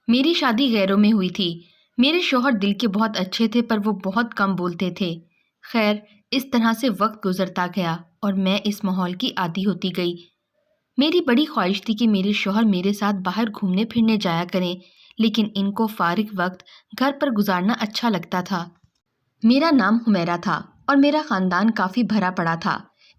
میری شادی غیروں میں ہوئی تھی۔ میرے شوہر دل کے بہت اچھے تھے پر وہ بہت کم بولتے تھے۔ خیر، اس طرح سے وقت گزرتا گیا اور میں اس ماحول کی عادی ہوتی گئی۔ میری بڑی خواہش تھی کہ میرے شوہر میرے ساتھ باہر گھومنے پھرنے جایا کریں، لیکن ان کو فارغ وقت گھر پر گزارنا اچھا لگتا تھا۔ میرا نام حمیرہ تھا اور میرا خاندان کافی بھرا پڑا تھا۔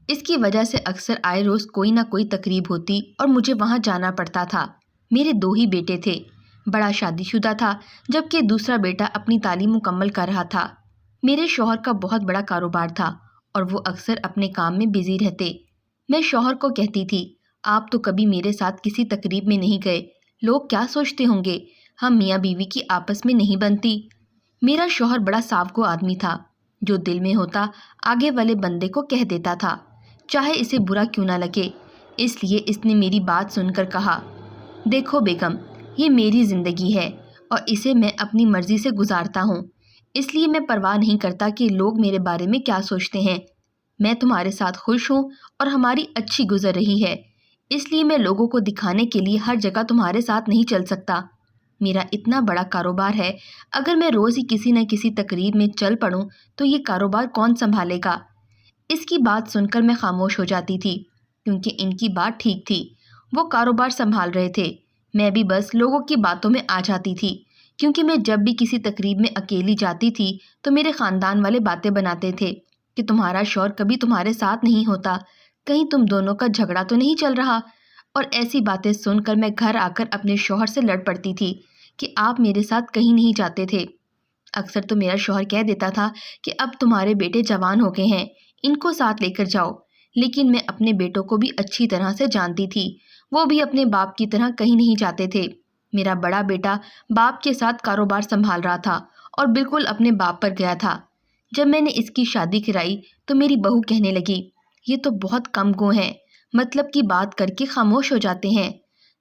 اس کی وجہ سے اکثر آئے روز کوئی نہ کوئی تقریب ہوتی اور مجھے وہاں جانا پڑتا تھا۔ میرے 2 ہی بیٹے تھے۔ بڑا شادی شدہ تھا جبکہ دوسرا بیٹا اپنی تعلیم مکمل کر رہا تھا۔ میرے شوہر کا بہت بڑا کاروبار تھا اور وہ اکثر اپنے کام میں بزی رہتے۔ میں شوہر کو کہتی تھی، آپ تو کبھی میرے ساتھ کسی تقریب میں نہیں گئے، لوگ کیا سوچتے ہوں گے، ہم میاں بیوی کی آپس میں نہیں بنتی۔ میرا شوہر بڑا صاف گو آدمی تھا، جو دل میں ہوتا آگے والے بندے کو کہہ دیتا تھا، چاہے اسے برا کیوں نہ لگے۔ اس لیے اس نے میری بات سن کر کہا، دیکھو بیگم، یہ میری زندگی ہے اور اسے میں اپنی مرضی سے گزارتا ہوں، اس لیے میں پرواہ نہیں کرتا کہ لوگ میرے بارے میں کیا سوچتے ہیں۔ میں تمہارے ساتھ خوش ہوں اور ہماری اچھی گزر رہی ہے، اس لیے میں لوگوں کو دکھانے کے لیے ہر جگہ تمہارے ساتھ نہیں چل سکتا۔ میرا اتنا بڑا کاروبار ہے، اگر میں روز ہی کسی نہ کسی تقریب میں چل پڑوں تو یہ کاروبار کون سنبھالے گا؟ اس کی بات سن کر میں خاموش ہو جاتی تھی، کیونکہ ان کی بات ٹھیک تھی، وہ کاروبار سنبھال رہے تھے، میں بھی بس لوگوں کی باتوں میں آ جاتی تھی، کیونکہ میں جب بھی کسی تقریب میں اکیلی جاتی تھی تو میرے خاندان والے باتیں بناتے تھے کہ تمہارا شوہر کبھی تمہارے ساتھ نہیں ہوتا، کہیں تم دونوں کا جھگڑا تو نہیں چل رہا؟ اور ایسی باتیں سن کر میں گھر آ کر اپنے شوہر سے لڑ پڑتی تھی کہ آپ میرے ساتھ کہیں نہیں جاتے تھے۔ اکثر تو میرا شوہر کہہ دیتا تھا کہ اب تمہارے بیٹے جوان ہو گئے ہیں، ان کو ساتھ لے کر جاؤ، لیکن میں اپنے بیٹوں کو بھی اچھی طرح سے جانتی تھی، وہ بھی اپنے باپ کی طرح کہیں نہیں جاتے تھے۔ میرا بڑا بیٹا باپ کے ساتھ کاروبار سنبھال رہا تھا اور بالکل اپنے باپ پر گیا تھا۔ جب میں نے اس کی شادی کرائی تو میری بہو کہنے لگی، یہ تو بہت کم گو ہیں، مطلب کی بات کر کے خاموش ہو جاتے ہیں۔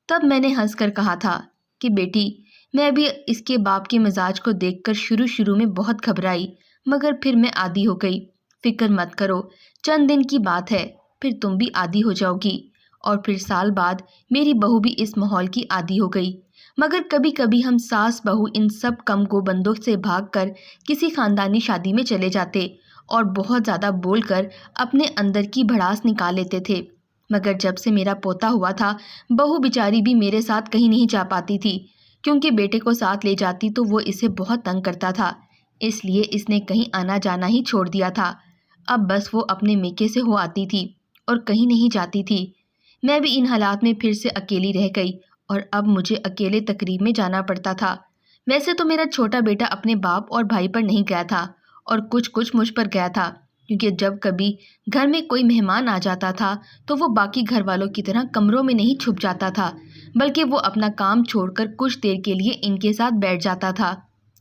تب میں نے ہنس کر کہا تھا کہ بیٹی، میں بھی اس کے باپ کے مزاج کو دیکھ کر شروع میں بہت گھبرائی، مگر پھر میں عادی ہو گئی۔ فکر مت کرو، چند دن کی بات ہے، پھر تم بھی عادی ہو جاؤ گی۔ اور پھر سال بعد میری بہو بھی اس ماحول کی عادی ہو گئی۔ مگر کبھی کبھی ہم ساس بہو ان سب کم گو بندوں سے بھاگ کر کسی خاندانی شادی میں چلے جاتے اور بہت زیادہ بول کر اپنے اندر کی بھڑاس نکال لیتے تھے۔ مگر جب سے میرا پوتا ہوا تھا، بہو بیچاری بھی میرے ساتھ کہیں نہیں جا پاتی تھی، کیونکہ بیٹے کو ساتھ لے جاتی تو وہ اسے بہت تنگ کرتا تھا، اس لیے اس نے کہیں آنا جانا ہی چھوڑ دیا تھا۔ اب بس وہ اپنے میکے سے ہو آتی تھی اور کہیں نہیں جاتی تھی۔ میں بھی ان حالات میں پھر سے اکیلی رہ گئی اور اب مجھے اکیلے تقریب میں جانا پڑتا تھا۔ ویسے تو میرا چھوٹا بیٹا اپنے باپ اور بھائی پر نہیں گیا تھا اور کچھ مجھ پر گیا تھا، کیونکہ جب کبھی گھر میں کوئی مہمان آ جاتا تھا تو وہ باقی گھر والوں کی طرح کمروں میں نہیں چھپ جاتا تھا، بلکہ وہ اپنا کام چھوڑ کر کچھ دیر کے لیے ان کے ساتھ بیٹھ جاتا تھا۔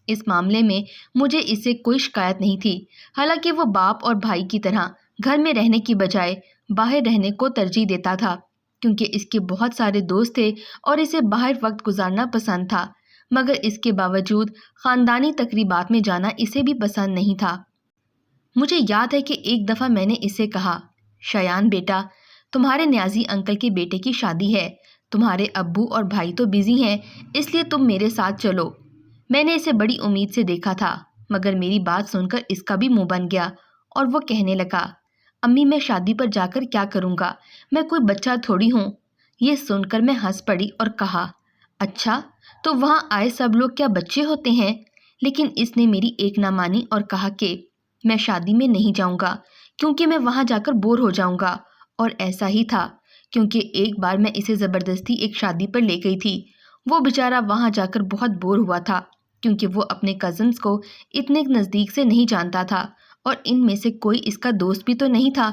اس معاملے میں مجھے اس سے کوئی شکایت نہیں تھی، حالانکہ وہ باپ اور بھائی کی طرح گھر میں رہنے کی بجائے باہر رہنے کو ترجیح دیتا تھا، کیونکہ اس کے بہت سارے دوست تھے اور اسے باہر وقت گزارنا پسند تھا، مگر اس کے باوجود خاندانی تقریبات میں جانا اسے بھی پسند نہیں تھا۔ مجھے یاد ہے کہ ایک دفعہ میں نے اسے کہا، شایان بیٹا، تمہارے نیازی انکل کے بیٹے کی شادی ہے، تمہارے ابو اور بھائی تو بزی ہیں، اس لیے تم میرے ساتھ چلو۔ میں نے اسے بڑی امید سے دیکھا تھا، مگر میری بات سن کر اس کا بھی منہ بن گیا اور وہ کہنے لگا، امی میں شادی پر جا کر کیا کروں گا، میں کوئی بچہ تھوڑی ہوں۔ یہ سن کر میں ہنس پڑی اور کہا، اچھا تو وہاں آئے سب لوگ کیا بچے ہوتے ہیں؟ لیکن اس نے میری ایک نہ مانی اور کہا کہ میں شادی میں نہیں جاؤں گا، کیونکہ میں وہاں جا کر بور ہو جاؤں گا۔ اور ایسا ہی تھا، کیونکہ ایک بار میں اسے زبردستی ایک شادی پر لے گئی تھی، وہ بیچارہ وہاں جا کر بہت بور ہوا تھا، کیونکہ وہ اپنے کزنز کو اتنے نزدیک سے نہیں جانتا تھا اور ان میں سے کوئی اس کا دوست بھی تو نہیں تھا۔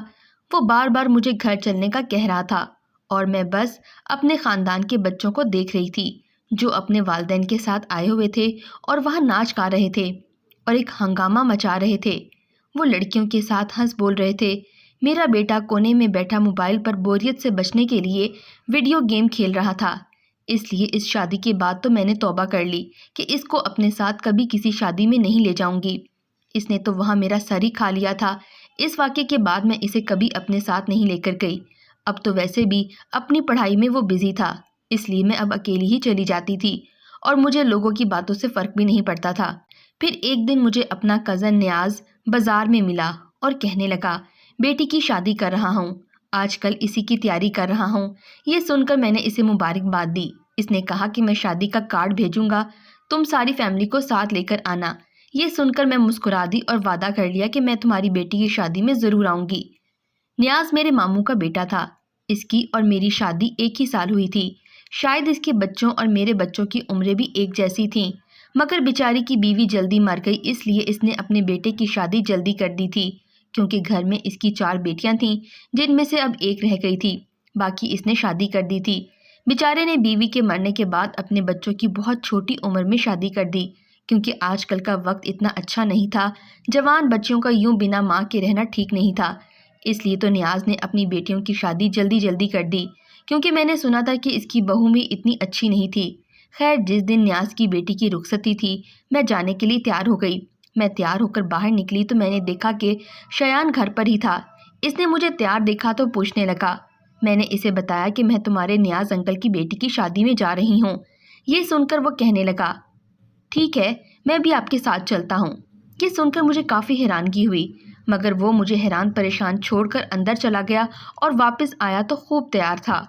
وہ بار بار مجھے گھر چلنے کا کہہ رہا تھا اور میں بس اپنے خاندان کے بچوں کو دیکھ رہی تھی جو اپنے والدین کے ساتھ آئے ہوئے تھے اور وہاں ناچ گا رہے تھے اور ایک ہنگامہ مچا رہے تھے۔ وہ لڑکیوں کے ساتھ ہنس بول رہے تھے، میرا بیٹا کونے میں بیٹھا موبائل پر بوریت سے بچنے کے لیے ویڈیو گیم کھیل رہا تھا۔ اس لیے اس شادی کے بعد تو میں نے توبہ کر لی کہ اس کو اپنے ساتھ کبھی کسی شادی میں نہیں لے جاؤں گی۔ اس نے تو وہاں میرا سر ہی کھا لیا تھا۔ اس واقعے کے بعد میں اسے کبھی اپنے ساتھ نہیں لے کر گئی۔ اب تو ویسے بھی اپنی پڑھائی میں وہ بزی تھا، اس لیے میں اب اکیلی ہی چلی جاتی تھی اور مجھے لوگوں کی باتوں سے فرق بھی نہیں پڑتا تھا۔ پھر ایک دن مجھے اپنا کزن نیاز بازار میں ملا اور کہنے لگا، بیٹی کی شادی کر رہا ہوں، آج کل اسی کی تیاری کر رہا ہوں۔ یہ سن کر میں نے اسے مبارکباد دی۔ اس نے کہا کہ میں شادی کا کارڈ بھیجوں گا، تم ساری فیملی کو ساتھ لے کر آنا۔ یہ سن کر میں مسکرا دی اور وعدہ کر لیا کہ میں تمہاری بیٹی کی شادی میں ضرور آؤں گی۔ نیاز میرے ماموں کا بیٹا تھا۔ اس کی اور میری شادی ایک ہی سال ہوئی تھی۔ شاید اس کے بچوں اور میرے بچوں کی عمریں بھی ایک جیسی تھیں، مگر بیچاری کی بیوی جلدی مر گئی، اس لیے اس نے اپنے بیٹے کی شادی جلدی کر دی تھی، کیونکہ گھر میں اس کی 4 بیٹیاں تھیں، جن میں سے اب ایک رہ گئی تھی، باقی اس نے شادی کر دی تھی۔ بیچارے نے بیوی کے مرنے کے بعد اپنے بچوں کی بہت چھوٹی عمر میں شادی کر دی، کیونکہ آج کل کا وقت اتنا اچھا نہیں تھا، جوان بچوں کا یوں بنا ماں کے رہنا ٹھیک نہیں تھا۔ اس لیے تو نیاز نے اپنی بیٹیوں کی شادی جلدی جلدی کر دی، کیونکہ میں نے سنا تھا کہ اس کی بہو بھی اتنی اچھی نہیں تھی۔ خیر، جس دن نیاز کی بیٹی کی رخصتی تھی، میں جانے کے لیے تیار ہو گئی۔ میں تیار ہو کر باہر نکلی تو میں نے دیکھا کہ شایان گھر پر ہی تھا۔ اس نے مجھے تیار دیکھا تو پوچھنے لگا۔ میں نے اسے بتایا کہ میں تمہارے نیاز انکل کی بیٹی کی شادی میں جا رہی ہوں۔ یہ سن کر وہ کہنے لگا، ٹھیک ہے، میں بھی آپ کے ساتھ چلتا ہوں۔ یہ سن کر مجھے کافی حیرانگی ہوئی، مگر وہ مجھے حیران پریشان چھوڑ کر اندر چلا گیا اور واپس آیا تو خوب تیار تھا۔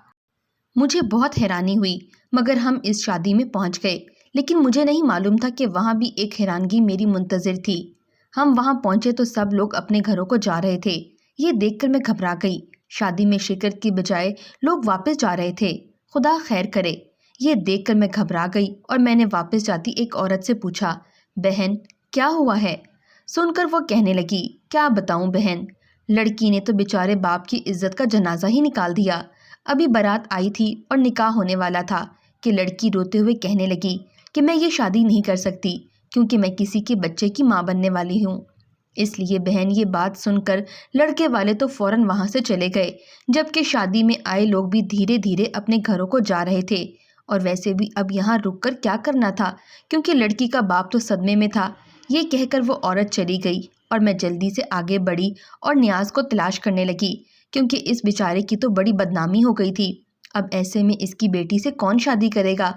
مجھے بہت حیرانی ہوئی، مگر ہم اس شادی میں پہنچ گئے، لیکن مجھے نہیں معلوم تھا کہ وہاں بھی ایک حیرانگی میری منتظر تھی۔ ہم وہاں پہنچے تو سب لوگ اپنے گھروں کو جا رہے تھے۔ یہ دیکھ کر میں گھبرا گئی۔ شادی میں شرکت کی بجائے لوگ واپس جا رہے تھے۔ خدا خیر کرے۔ یہ دیکھ کر میں گھبرا گئی اور میں نے واپس جاتی ایک عورت سے پوچھا، بہن کیا ہوا ہے؟ سن کر وہ کہنے لگی، کیا بتاؤں بہن، لڑکی نے تو بیچارے باپ کی عزت کا جنازہ ہی نکال دیا۔ ابھی بارات آئی تھی اور نکاح ہونے والا تھا کہ لڑکی روتے ہوئے کہنے لگی کہ میں یہ شادی نہیں کر سکتی، کیونکہ میں کسی کے بچے کی ماں بننے والی ہوں۔ اس لیے بہن، یہ بات سن کر لڑکے والے تو فوراً وہاں سے چلے گئے، جبکہ شادی میں آئے لوگ بھی دھیرے دھیرے اپنے گھروں کو جا رہے تھے۔ اور ویسے بھی اب یہاں رک کر کیا کرنا تھا، کیونکہ لڑکی کا باپ تو صدمے میں تھا۔ یہ کہہ کر وہ عورت چلی گئی اور میں جلدی سے آگے بڑھی اور نیاز کو تلاش کرنے لگی، کیونکہ اس بیچارے کی تو بڑی بدنامی ہو گئی تھی۔ اب ایسے میں اس کی بیٹی سے کون شادی کرے گا؟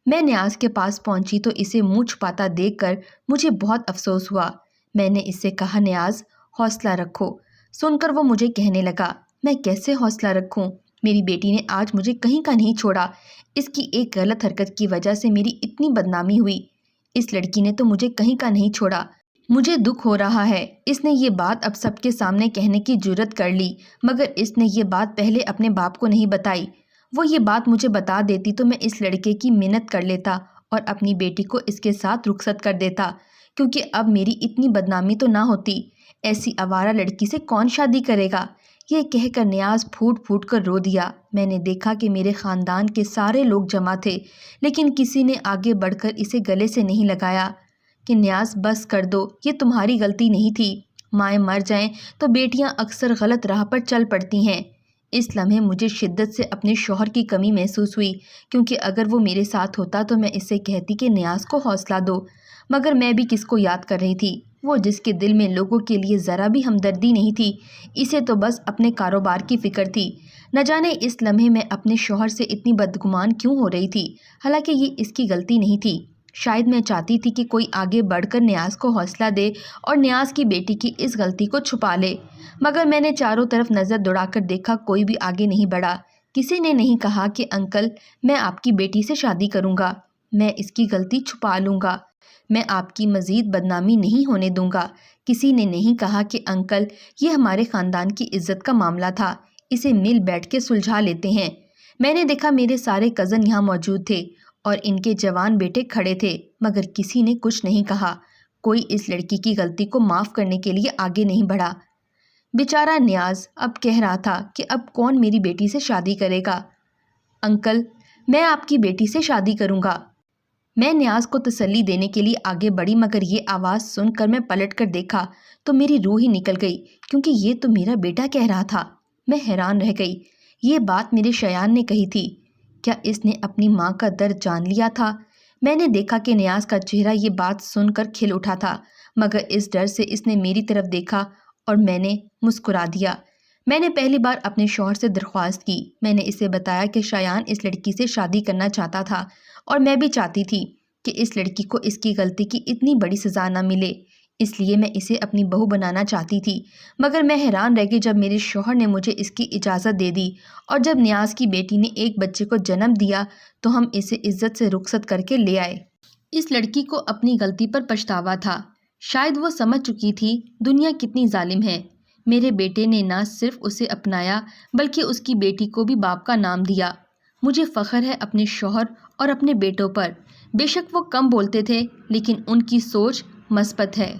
میں نیاز کے پاس پہنچی تو اسے منہ چھپاتا دیکھ کر مجھے بہت افسوس ہوا۔ میں نے اس سے کہا، نیاز حوصلہ رکھو۔ سن کر وہ مجھے کہنے لگا، میں کیسے حوصلہ رکھوں؟ میری بیٹی نے آج مجھے کہیں کا نہیں چھوڑا۔ اس کی ایک غلط حرکت کی وجہ سے میری اتنی بدنامی ہوئی۔ اس لڑکی نے تو مجھے کہیں کا نہیں چھوڑا۔ مجھے دکھ ہو رہا ہے۔ اس نے یہ بات اب سب کے سامنے کہنے کی جرت کر لی، مگر اس نے یہ بات پہلے اپنے باپ کو نہیں بتائی۔ وہ یہ بات مجھے بتا دیتی تو میں اس لڑکے کی منت کر لیتا اور اپنی بیٹی کو اس کے ساتھ رخصت کر دیتا، کیونکہ اب میری اتنی بدنامی تو نہ ہوتی۔ ایسی آوارہ لڑکی سے کون شادی کرے گا؟ یہ کہہ کر نیاز پھوٹ پھوٹ کر رو دیا۔ میں نے دیکھا کہ میرے خاندان کے سارے لوگ جمع تھے، لیکن کسی نے آگے بڑھ کر اسے گلے سے نہیں لگایا کہ نیاز بس کر دو، یہ تمہاری غلطی نہیں تھی۔ مائیں مر جائیں تو بیٹیاں اکثر غلط راہ پر چل پڑتی ہیں۔ اس لمحے مجھے شدت سے اپنے شوہر کی کمی محسوس ہوئی، کیونکہ اگر وہ میرے ساتھ ہوتا تو میں اس سے کہتی کہ نیاز کو حوصلہ دو، مگر میں بھی کس کو یاد کر رہی تھی؟ وہ جس کے دل میں لوگوں کے لیے ذرا بھی ہمدردی نہیں تھی، اسے تو بس اپنے کاروبار کی فکر تھی۔ نہ جانے اس لمحے میں اپنے شوہر سے اتنی بدگمان کیوں ہو رہی تھی، حالانکہ یہ اس کی غلطی نہیں تھی۔ شاید میں چاہتی تھی کہ کوئی آگے بڑھ کر نیاز کو حوصلہ دے اور نیاز کی بیٹی کی اس غلطی کو چھپا لے، مگر میں نے چاروں طرف نظر دوڑا کر دیکھا، کوئی بھی آگے نہیں بڑھا۔ کسی نے نہیں کہا کہ انکل میں آپ کی بیٹی سے شادی کروں گا، میں اس کی غلطی چھپا لوں گا، میں آپ کی مزید بدنامی نہیں ہونے دوں گا۔ کسی نے نہیں کہا کہ انکل یہ ہمارے خاندان کی عزت کا معاملہ تھا، اسے مل بیٹھ کے سلجھا لیتے ہیں۔ میں نے دیکھا میرے سارے کزن یہاں موجود تھے اور ان کے جوان بیٹے کھڑے تھے، مگر کسی نے کچھ نہیں کہا۔ کوئی اس لڑکی کی غلطی کو معاف کرنے کے لیے آگے نہیں بڑھا۔ بیچارہ نیاز اب کہہ رہا تھا کہ اب کون میری بیٹی سے شادی کرے گا؟ انکل میں آپ کی بیٹی سے شادی کروں گا۔ میں نیاز کو تسلی دینے کے لیے آگے بڑھی، مگر یہ آواز سن کر میں پلٹ کر دیکھا تو میری روح ہی نکل گئی، کیونکہ یہ تو میرا بیٹا کہہ رہا تھا۔ میں حیران رہ گئی۔ یہ بات میرے شایان نے کہی تھی۔ کیا اس نے اپنی ماں کا درد جان لیا تھا؟ میں نے دیکھا کہ نیاز کا چہرہ یہ بات سن کر کھل اٹھا تھا، مگر اس ڈر سے اس نے میری طرف دیکھا اور میں نے مسکرا دیا۔ میں نے پہلی بار اپنے شوہر سے درخواست کی۔ میں نے اسے بتایا کہ شایان اس لڑکی سے شادی کرنا چاہتا تھا اور میں بھی چاہتی تھی، کہ اس لڑکی کو اس کی غلطی کی اتنی بڑی سزا نہ ملے، اس لیے میں اسے اپنی بہو بنانا چاہتی تھی، مگر میں حیران رہ گئی جب میرے شوہر نے مجھے اس کی اجازت دے دی، اور جب نیاز کی بیٹی نے ایک بچے کو جنم دیا تو ہم اسے عزت سے رخصت کر کے لے آئے۔ اس لڑکی کو اپنی غلطی پر پچھتاوا تھا، شاید وہ سمجھ چکی تھی دنیا کتنی ظالم ہے۔ میرے بیٹے نے نہ صرف اسے اپنایا بلکہ اس کی بیٹی کو بھی باپ کا نام دیا۔ مجھے فخر ہے اپنے شوہر اور اپنے بیٹوں پر، بے شک وہ کم بولتے تھے لیکن ان کی سوچ مثبت ہے۔